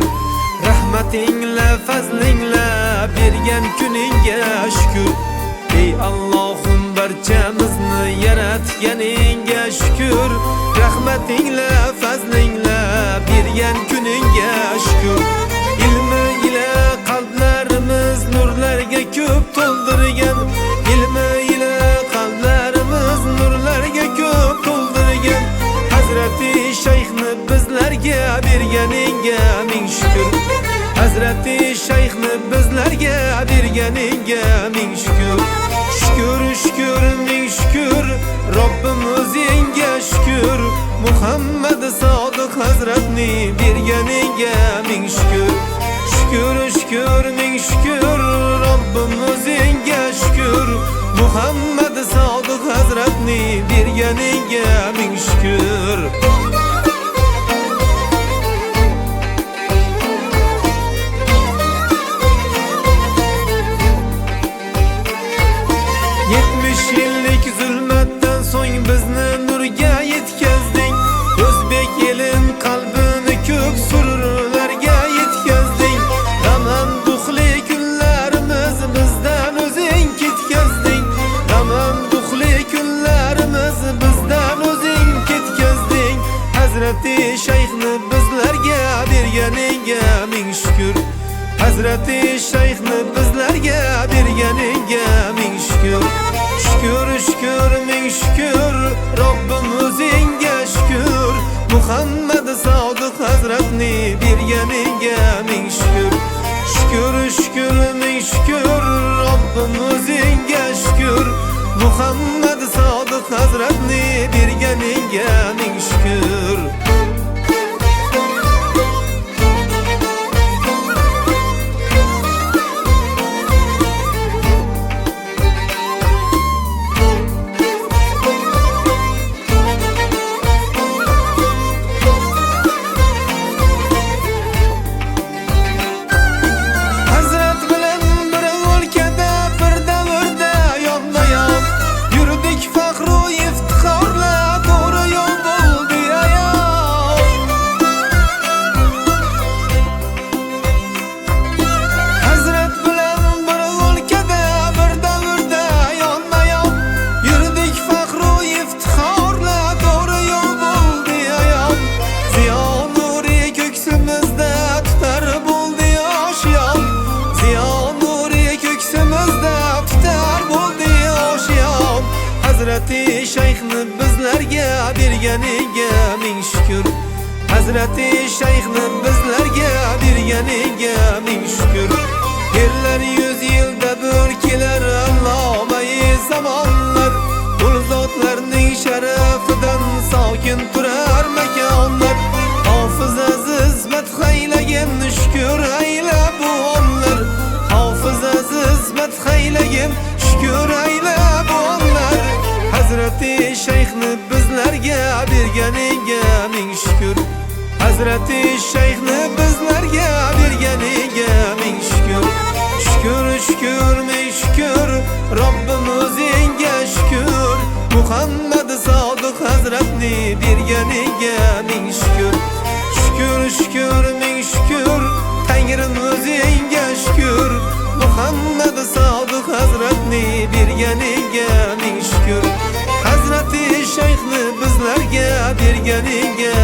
şükür. Rahmatingla, fazlingla bergan kuningga şükür. Ey Allohim barchamizni yaratganingga şükür. Rahmatingla, fazlingla bergan kuningga şükür. Ilmi ila qalblarimiz nurlarga ko'p to'ldirgan. Ilmi ila qalblarimiz nurlarga ko'p to'ldirgan. Hazrati Shayxni bizlarga berganingga ming shukr. Hazrati Shayxni bizlarga berganingga ming shukr. Shukr, shukr, ming shukr. Robbim o'zingga shukr. Muhammad Sodiq Hazratni berganingga ming shukr. Shukr, shukr, ming shukr. Robbim o'zingga shukr. Muhammad Sodiq Hazratni berganingga ming shukr. 70 yillik zulmatdan so'ng bizni nurga yetkazding. O'zbek elin qalbini ko'k sururlarga yetkazding. G'am duxli kunlarimiz bizdan o'zing ketkazding. G'am duxli kunlarimiz bizdan o'zing ketkazding. Hazrati Shayxni bizlarga berganingga ming shukr. Hazrati Shayxni bizlarga berganingga ming shukr. Shukr, shukr, ming shukr. Robbim o'zingga shukr. Muhammad Sodiq Hazratni berganingga ming shukr. Shukr, shukr, ming shukr. Robbim o'zingga shukr. Muhammad Sodiq Hazratni berganingga ming shukr. Hazrati Shayxni bizlarga berganingga ming shukr. Hazrati Shayxni bizlarga berganingga ming shukr. Erlar 100 yilda bir kelar allomai zamonlar. Ul zotlarning sharafidan sokin turar makonlar. Hofiz aziz madhaylagan shukr ayla bu onlar. Hofiz aziz madhaylagan shukr ayla bu onlar. Hazrati Shayxni bizlarga berganingga ming shukr. Hazrati Shayxni bizlarga berganingga ming shukr. Shukr, shukr, ming shukr. Robbim o'zingga shukr. Muhammad Sodiq Hazratni berganingga ming shukr. Shukr, shukr, ming shukr. Tangrim o'zingga shukr. Muhammad Sodiq Hazratni berganingga ming shukr. Hazrati Shayxni bizlarga berganingga